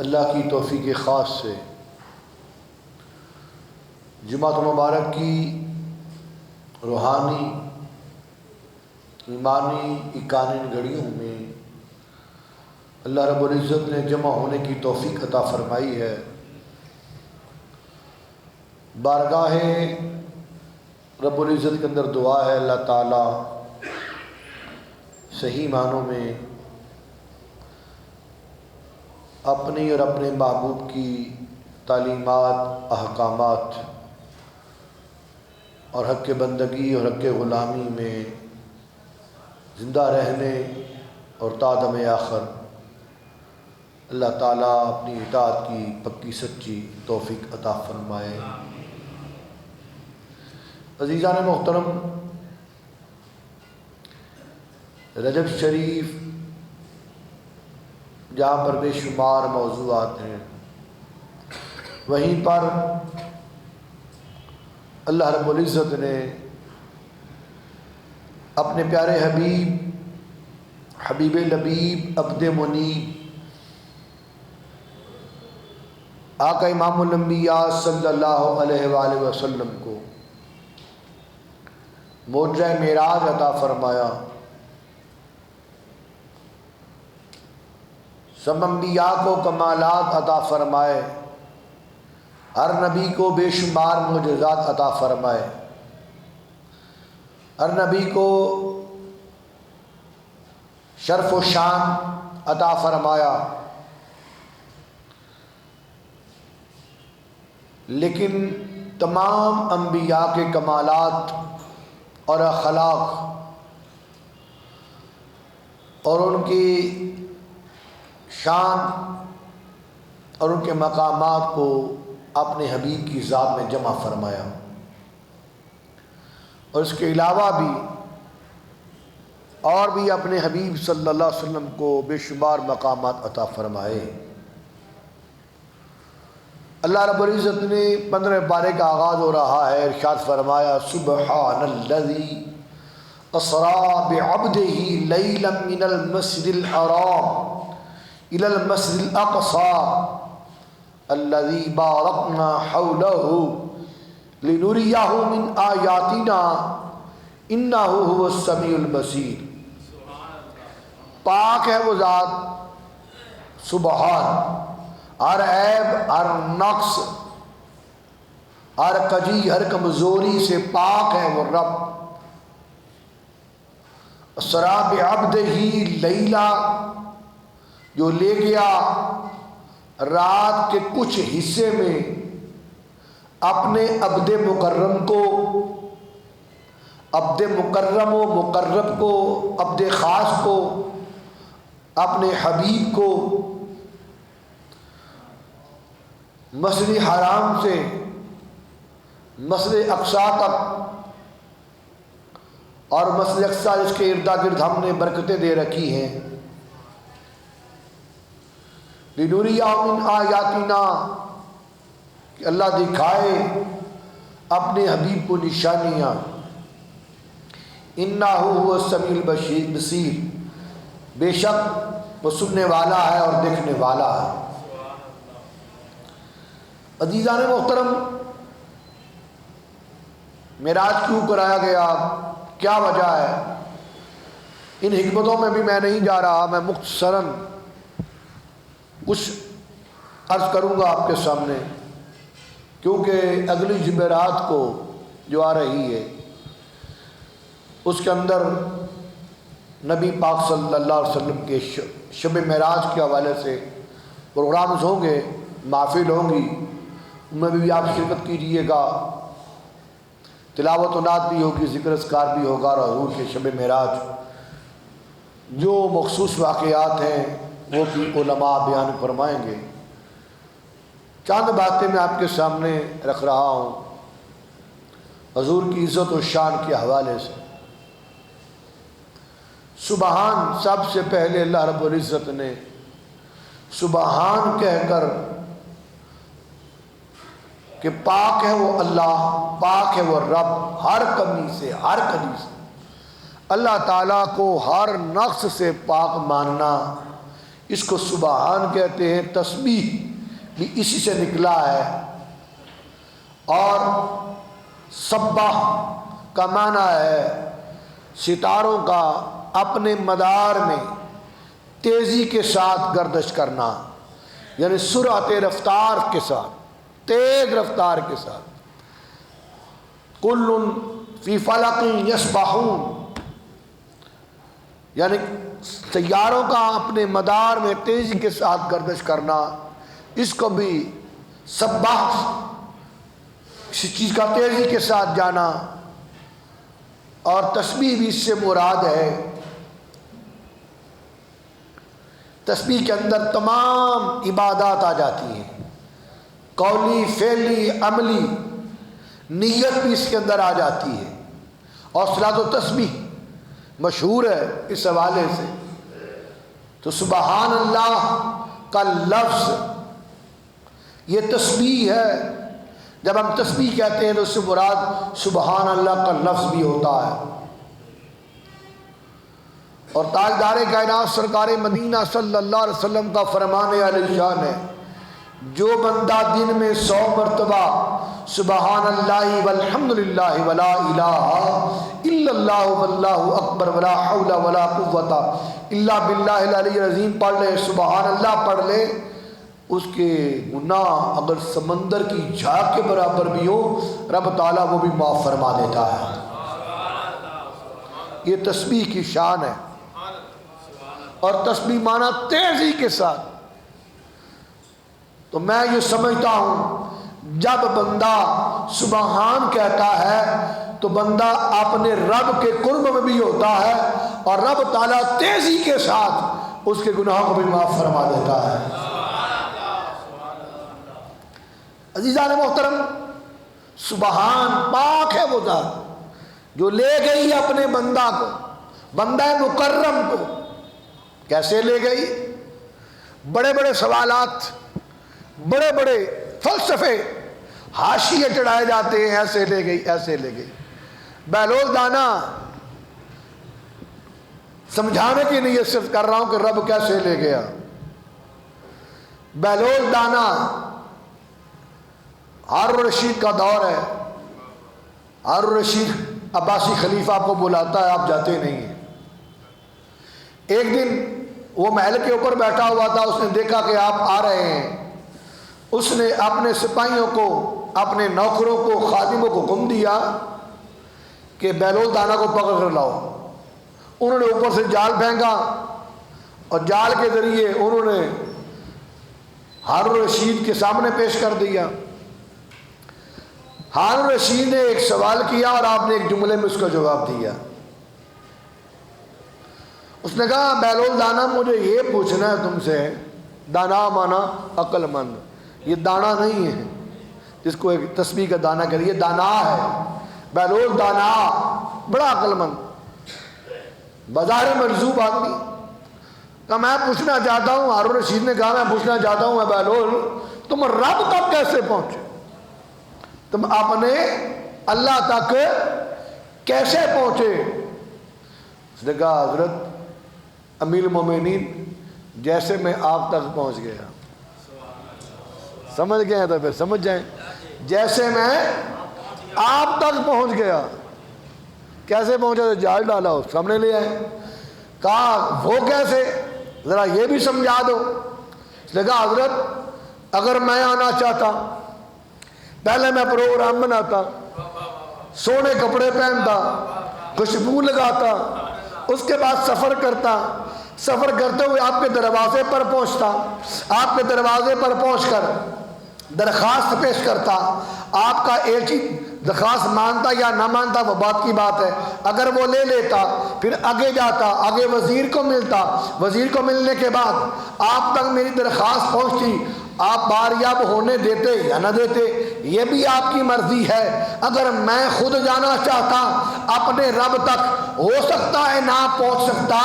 اللہ کی توفیق خاص سے جمعۃ مبارک کی روحانی ایمانی 51 گھڑیوں میں اللہ رب العزت نے جمع ہونے کی توفیق عطا فرمائی ہے۔ بارگاہ رب العزت کے اندر دعا ہے اللہ تعالیٰ صحیح معنوں میں اپنی اور اپنے محبوب کی تعلیمات، احکامات اور حق بندگی اور حق غلامی میں زندہ رہنے اور تا دم آخر اللہ تعالیٰ اپنی اطاعت کی پکی سچی توفیق عطا فرمائے۔ عزیزان محترم، رجب شریف جہاں پر بے شمار موضوعات ہیں، وہیں پر اللہ رب العزت نے اپنے پیارے حبیب لبیب عبد منیب آقا امام الانبیاء صلی اللہ علیہ وآلہ وسلم کو معجزہ معراج عطا فرمایا۔ سب انبیاء کو کمالات عطا فرمائے، ہر نبی کو بے شمار معجزات عطا فرمائے، ہر نبی کو شرف و شان عطا فرمایا، لیکن تمام انبیاء کے کمالات اور اخلاق اور ان کی شان اور ان کے مقامات کو اپنے حبیب کی ذات میں جمع فرمایا، اور اس کے علاوہ بھی اور بھی اپنے حبیب صلی اللہ علیہ وسلم کو بے شمار مقامات عطا فرمائے۔ اللہ رب العزت نے 15 پارے کا آغاز ہو رہا ہے، ارشاد فرمایا سبحان الذی اسریٰ بعبدہ لیلا من المسجد الحرام الی المسجد الاقصی الذی بارکنا حولہ لنریہ من آیاتنا انہ هو السمیع البصیر۔ پاک ہے وہ ذات، سبحان، ہر عیب، ہر نقص، ہر کجی، ہر کمزوری سے پاک ہے وہ رب۔ اسریٰ بعبدہ لیلا، جو لے گیا رات کے کچھ حصے میں اپنے عبد مکرم کو، عبد مکرم و مقرب کو، عبد خاص کو، اپنے حبیب کو مسجد حرام سے مسجد اقصی تک، اور مسجد اقصی جس کے ارد گرد ہم نے برکتیں دے رکھی ہیں، لنریہ من آیاتنا، کہ اللہ دکھائے اپنے حبیب کو نشانیاں، انہ هو السمیع البصیر، بے شک وہ سننے والا ہے اور دیکھنے والا ہے۔ عزیزان محترم، معراج کیوں کرایا گیا، کیا وجہ ہے، ان حکمتوں میں بھی میں نہیں جا رہا، میں مختصراً کچھ عرض کروں گا آپ کے سامنے، کیونکہ اگلی جمعرات کو جو آ رہی ہے اس کے اندر نبی پاک صلی اللہ علیہ وسلم کے شب معراج کے حوالے سے پروگرامز ہوں گے، محافل ہوں گی، ان میں بھی آپ شرکت کیجیے گا، تلاوت و نعت بھی ہوگی، ذکر اذکار بھی ہوگا، اور حضور کے شب معراج جو مخصوص واقعات ہیں وہ بھی علماء بیان فرمائیں گے۔ چند باتیں میں آپ کے سامنے رکھ رہا ہوں حضور کی عزت و شان کے حوالے سے۔ سبحان، سب سے پہلے اللہ رب العزت نے سبحان کہہ کر کہ پاک ہے وہ اللہ، پاک ہے وہ رب، ہر کمی سے، ہر کمی سے اللہ تعالیٰ کو ہر نقص سے پاک ماننا، اس کو سبحان کہتے ہیں، تسبیح بھی اسی سے نکلا ہے۔ اور سبح کا معنی ہے ستاروں کا اپنے مدار میں تیزی کے ساتھ گردش کرنا، یعنی سرعت رفتار کے ساتھ، تیز رفتار کے ساتھ۔ کل فی فلق یسبحون، یعنی سیاروں کا اپنے مدار میں تیزی کے ساتھ گردش کرنا، اس کو بھی سبح، کسی چیز کا تیزی کے ساتھ جانا۔ اور تسبیح بھی اس سے مراد ہے، تسبیح کے اندر تمام عبادات آ جاتی ہیں، قولی، فعلی، عملی، نیت بھی اس کے اندر آ جاتی ہے۔ اور صلاۃ و تسبیح مشہور ہے اس حوالے سے۔ تو سبحان اللہ کا لفظ یہ تسبیح ہے۔ جب ہم تسبیح کہتے ہیں تو اس سے مراد سبحان اللہ کا لفظ بھی ہوتا ہے۔ اور تاجدار کائنات سرکار مدینہ صلی اللہ علیہ وسلم کا فرمان علی شان ہے، جو بندہ دن میں 100 مرتبہ سبحان اللہ والحمد للہ ولا الہ الا اللہ واللہ اکبر ولا حول ولا قوت الا باللہ العلی العظیم پڑھ لے، سبحان اللہ پڑھ لے، اس کے گناہ اگر سمندر کی جھاگ کے برابر بھی ہو، رب تعالیٰ وہ بھی معاف فرما دیتا ہے۔ یہ تسبیح کی شان ہے۔ اور تسبیح مانا تیزی کے ساتھ۔ تو میں یہ سمجھتا ہوں جب بندہ سبحان کہتا ہے تو بندہ اپنے رب کے قرب میں بھی ہوتا ہے، اور رب تعالیٰ تیزی کے ساتھ اس کے گناہوں کو بھی معاف فرما دیتا ہے۔ عزیزان محترم، سبحان پاک ہے وہ ذات جو لے گئی اپنے بندہ کو، بندہ مکرم کو۔ کیسے لے گئی؟ بڑے بڑے سوالات، بڑے بڑے فلسفے حاشیے چڑھائے جاتے ہیں، ایسے لے گئی، ایسے لے گئی۔ بہلول دانا سمجھانے کی نیت صرف کر رہا ہوں کہ رب کیسے لے گیا۔ بہلول دانا ہارون الرشید کا دور ہے، ہارون الرشید عباسی خلیفہ آپ کو بلاتا ہے، آپ جاتے نہیں ہیں۔ ایک دن وہ محل کے اوپر بیٹھا ہوا تھا، اس نے دیکھا کہ آپ آ رہے ہیں، اس نے اپنے سپاہیوں کو، اپنے نوکروں کو، خادموں کو حکم دیا کہ بہلول دانا کو پکڑ کر لاؤ۔ انہوں نے اوپر سے جال پھینکا اور جال کے ذریعے انہوں نے ہارون الرشید کے سامنے پیش کر دیا۔ ہارون الرشید نے ایک سوال کیا اور آپ نے ایک جملے میں اس کا جواب دیا۔ اس نے کہا بہلول دانا مجھے یہ پوچھنا ہے تم سے، دانا مانا عقل مند، یہ دانا نہیں ہے جس کو ایک تسبیح کا دانا کہہ رہی ہے، دانا ہے۔ بہلول دانا بڑا عقل مند، بظاہر مجذوب آدمی۔ کہ میں پوچھنا چاہتا ہوں، ہارون الرشید نے کہا میں پوچھنا چاہتا ہوں، میں بہلول تم رب تک کیسے پہنچے؟ تم اپنے اللہ تک کیسے پہنچے؟ اس نے کہا حضرت امیر المومنین جیسے میں آپ تک پہنچ گیا۔ سمجھ گئے ہیں تو پھر سمجھ جائیں، جیسے میں آپ تک پہنچ گیا۔ کیسے پہنچا؟ تو جال ڈالا، اس سامنے لے آئے۔ کہا وہ کیسے، ذرا یہ بھی سمجھا دو۔ اس نے کہا حضرت اگر میں آنا چاہتا، پہلے میں پروگرام بناتا، سونے کپڑے پہنتا، خوشبو لگاتا، اس کے بعد سفر کرتا، سفر کرتے ہوئے آپ کے دروازے پر پہنچتا، آپ کے دروازے پر پہنچ کر درخواست پیش کرتا، آپ کا ایک ہی درخواست مانتا یا نہ مانتا وہ بات کی بات ہے، اگر وہ لے لیتا پھر آگے جاتا، آگے وزیر کو ملتا، وزیر کو ملنے کے بعد آپ تک میری درخواست پہنچتی، آپ باریاب ہونے دیتے یا نہ دیتے یہ بھی آپ کی مرضی ہے۔ اگر میں خود جانا چاہتا اپنے رب تک، ہو سکتا ہے نہ پہنچ سکتا،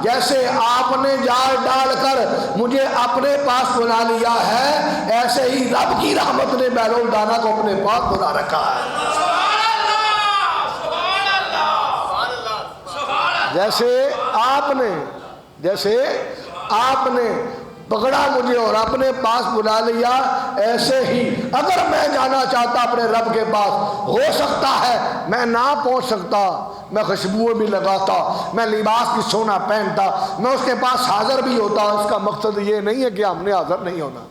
جیسے آپ نے جال ڈال کر مجھے اپنے پاس بلا لیا ہے، ایسے ہی رب کی رحمت نے بہلول دانا کو اپنے پاس بلا رکھا ہے۔ جیسے آپ نے پکڑا مجھے اور اپنے پاس بلا لیا، ایسے ہی اگر میں جانا چاہتا اپنے رب کے پاس، ہو سکتا ہے میں نہ پہنچ سکتا، میں خوشبوئیں بھی لگاتا، میں لباس بھی سونا پہنتا، میں اس کے پاس حاضر بھی ہوتا۔ اس کا مقصد یہ نہیں ہے کہ ہم نے حاضر نہیں ہونا،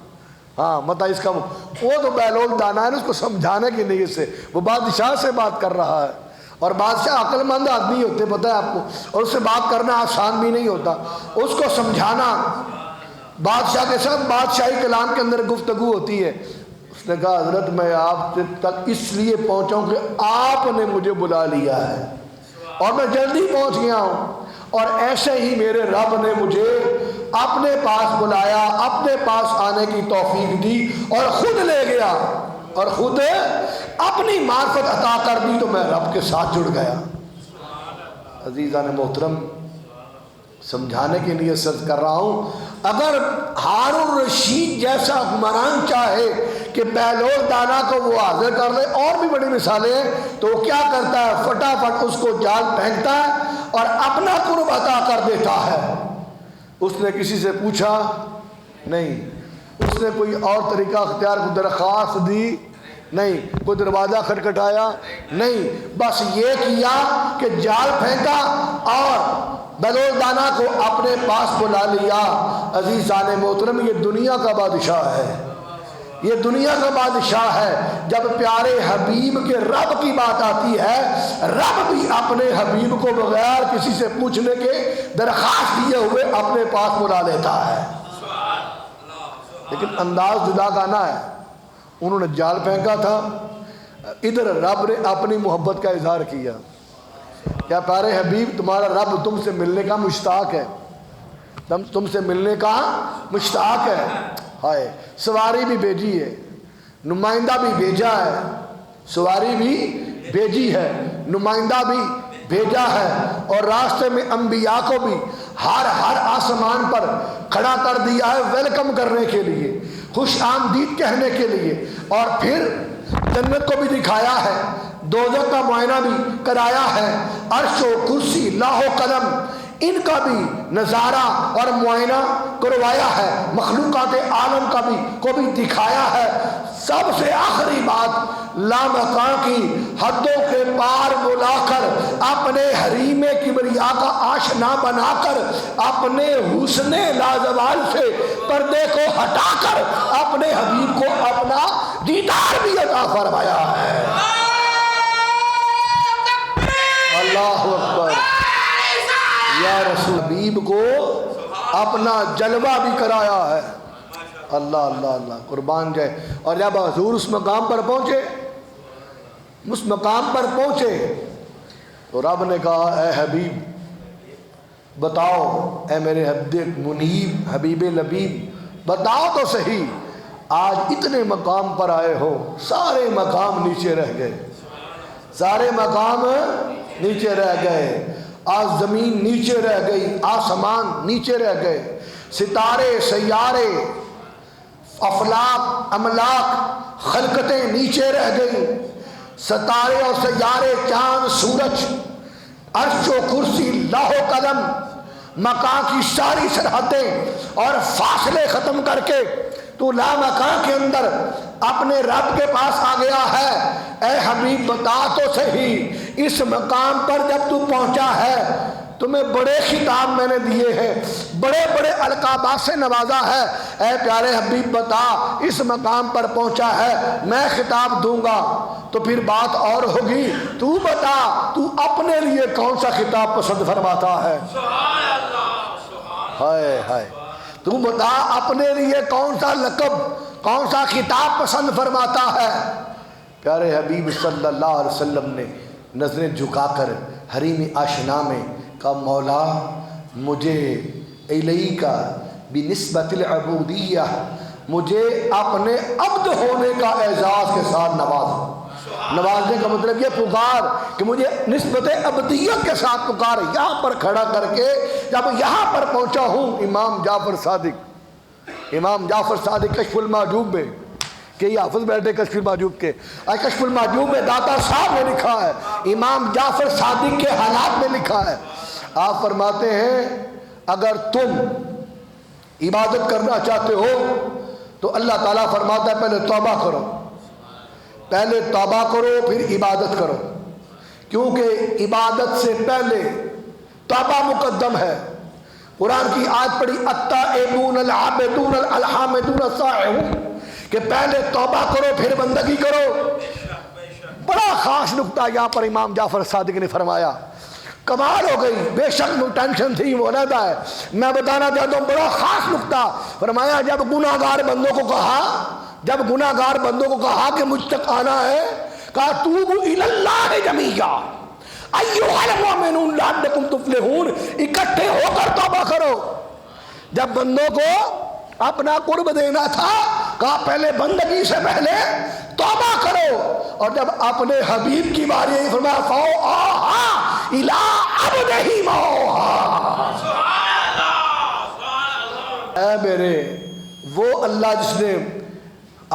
ہاں مطلب اس کا وہ تو بیلول دانا ہے نا، اس کو سمجھانے کی نیت سے وہ بادشاہ سے بات کر رہا ہے، اور بادشاہ عقل مند آدمی ہوتے پتہ ہے آپ کو، اور اس سے بات کرنا آسان بھی نہیں ہوتا، اس کو سمجھانا۔ بادشاہ کے ساتھ بادشاہی کلام کے اندر گفتگو ہوتی ہے۔ اس نے کہا حضرت میں آپ تک اس لیے پہنچا ہوں کہ آپ نے مجھے بلا لیا ہے اور میں جلدی پہنچ گیا ہوں، اور ایسے ہی میرے رب نے مجھے اپنے پاس بلایا، اپنے پاس آنے کی توفیق دی اور خود لے گیا اور خود اپنی معرفت عطا کر دی، تو میں رب کے ساتھ جڑ گیا۔ عزیزان محترم، سمجھانے کے لیے سرچ کر رہا ہوں، اگر ہارون رشید جیسا حکمران چاہے کہ بیلول دانا کو وہ حاضر کر لے، اور بھی بڑی مثالیں ہیں، تو وہ کیا کرتا ہے؟ فٹافٹ اس کو جال پھینکتا ہے اور اپنا قرب عطا کر دیتا ہے۔ اس نے کسی سے پوچھا نہیں، اس نے کوئی اور طریقہ اختیار، کوئی درخواست دی نہیں، کوئی دروازہ کھٹکھٹایا نہیں، بس یہ کیا کہ جال پھینکا اور بیلول دانا کو اپنے پاس بلا لیا۔ عزیزان محترم، یہ دنیا کا بادشاہ ہے، یہ دنیا کا بادشاہ ہے۔ جب پیارے حبیب کے رب کی بات آتی ہے، رب بھی اپنے حبیب کو بغیر کسی سے پوچھنے کے، درخواست دیے ہوئے اپنے پاس بلا لیتا ہے۔ لیکن انداز جدا گانا ہے، انہوں نے جال پھینکا تھا، ادھر رب نے اپنی محبت کا اظہار کیا۔ کیا پیارے حبیب، تمہارا رب تم سے ملنے کا مشتاق ہے، تم سے ملنے کا مشتاق ہے۔ ہائے، سواری بھی بھیجی ہے، نمائندہ بھی بھیجا ہے، سواری بھی بھیجی ہے، نمائندہ بھی بھیجا ہے، اور راستے میں انبیاء کو بھی ہر آسمان پر کھڑا کر دیا ہے ویلکم کرنے کے لیے، خوش آمدید کہنے کے لیے، اور پھر جنت کو بھی دکھایا ہے، دوزخ کا معائنہ بھی کرایا ہے، عرش و کرسی لاہ و قلم ان کا بھی نظارہ اور معائنہ کروایا ہے، مخلوقات عالم کا بھی کو بھی دکھایا ہے۔ سب سے آخری بات، لامکاں کی حدوں کے پار بلا کر، اپنے حریم کبریا کا آشنا بنا کر، اپنے حسن لازوال سے پردے کو ہٹا کر، اپنے حبیب کو اپنا دیدار بھی عطا فرمایا ہے۔ اللہ اکبر، یا رسول، حبیب کو اپنا جلوہ بھی کرایا ہے۔ اللہ اللہ اللہ، قربان جائے۔ اور جب حضور اس مقام پر پہنچے، اس مقام پر پہنچے تو رب نے کہا اے حبیب بتاؤ، اے میرے حبیب منیب، حبیب لبیب، بتاؤ تو صحیح، آج اتنے مقام پر آئے ہو، سارے مقام نیچے رہ گئے، سارے مقام نیچے رہ گئے، آج زمین نیچے رہ گئی، آسمان نیچے رہ گئے، ستارے سیارے افلاک املاک خلقتیں نیچے رہ گئی، ستارے اور سیارے، چاند سورج، عرش و کرسی لاہ و قلم، مکان کی ساری سرحدیں اور فاصلے ختم کر کے تو لامکان کے اندر اپنے رب کے پاس آ گیا ہے۔ اے حبیب بتا تو صحیح، اس مقام پر جب تو پہنچا ہے، تمہیں بڑے خطاب میں نے دیے ہیں، بڑے بڑے القابات سے نوازا ہے، اے پیارے حبیب بتا، اس مقام پر پہنچا ہے، میں خطاب دوں گا تو پھر بات اور ہوگی، تو بتا تو اپنے لیے کون سا خطاب پسند فرماتا ہے؟ ہائے ہائے، تو بتا اپنے لیے کون سا لقب، کون سا خطاب پسند فرماتا ہے؟ پیارے حبیب صلی اللہ علیہ وسلم نے نظریں جھکا کر حریم آشنا میں کہا مولا مجھے الیک بنسبت العبودیہ، مجھے اپنے عبد ہونے کا اعزاز کے ساتھ نواز۔ نوازنے کا مطلب یہ پکار کہ مجھے نسبت عبدیت کے ساتھ پکار، یہاں پر کھڑا کر کے جب یہاں پر پہنچا ہوں۔ امام جعفر صادق کشف المحجوب میں، کہ یہ حافظ بیٹھے کشف المحجوب کے، کشف المحجوب میں داتا صاحب نے لکھا ہے، امام جعفر صادق کے حالات میں لکھا ہے، آپ فرماتے ہیں اگر تم عبادت کرنا چاہتے ہو تو اللہ تعالیٰ فرماتا ہے پہلے توبہ کرو، پہلے توبہ کرو پھر عبادت کرو، کیونکہ عبادت سے پہلے توبہ مقدم ہے۔ قرآن کی آیت پڑھی التائبون العابدون الحامدون السائحون، کہ پہلے توبہ کرو پھر بندگی کرو۔ بڑا خاص نقطہ یہاں پر امام جعفر صادق نے فرمایا، کمال ہو گئی، بے شک وہ ٹینشن تھی وہ علیحدہ ہے، میں بتانا چاہتا ہوں بڑا خاص نقطہ فرمایا۔ جب گناہگار بندوں کو کہا کہ مجھ تک آنا ہے، کہا توبوا الی اللہ جمیعا ایھا المؤمنون لعلکم تفلحون، اکٹھے ہو کر توبہ کرو۔ جب بندوں کو اپنا قرب دینا تھا، کہا پہلے بندگی سے پہلے توبہ کرو، اور جب اپنے حبیب کی باری آئی فرمایا فَأَوْحَىٰ إِلَىٰ عَبْدِهِ مَا أَوْحَىٰ۔ اے میرے وہ اللہ جس نے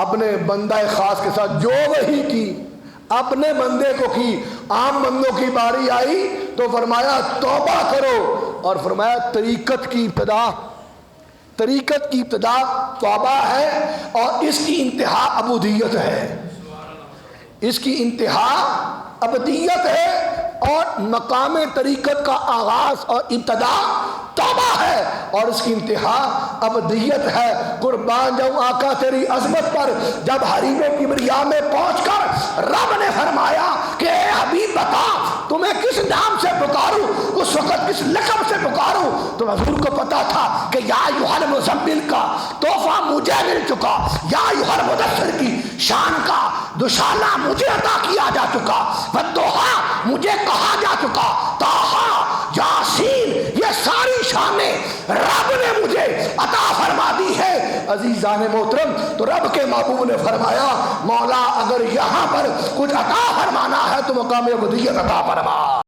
اپنے بندہ خاص کے ساتھ جو وحی کی اپنے بندے کو کی، عام بندوں کی باری آئی تو فرمایا توبہ کرو، اور فرمایا طریقت کی ابتدا توبہ ہے، اور اس کی انتہا عبودیت ہے، اس کی انتہا عبودیت ہے، اور مقام طریقت کا آغاز اور ابتدا توبہ ہے، اور اس کی انتہا عبودیت ہے۔ قربان جاؤں آقا تیری عظمت پر، جب حریم کبریا میں پہنچ کر رب نے فرمایا کہ اے حبیب بتا تمہیں کس نام سے پکاروں، اس وقت کس لقب سے پکاروں، تو حضور کو پتا تھا کہ یا ایھا المزمل کا تحفہ مجھے مل چکا، یا ایھا المدثر کی شان کا دوشالہ مجھے عطا کیا جا چکا، والضحیٰ مجھے کہا جا چکا، طٰہٰ یاسین یہ ساری شانیں رب نے مجھے عطا فرما دی ہے۔ عزیزان محترم، تو رب کے محبوب نے فرمایا مولا اگر یہاں پر کچھ عطا فرمانا ہے تو مقام عبودیت عطا فرما۔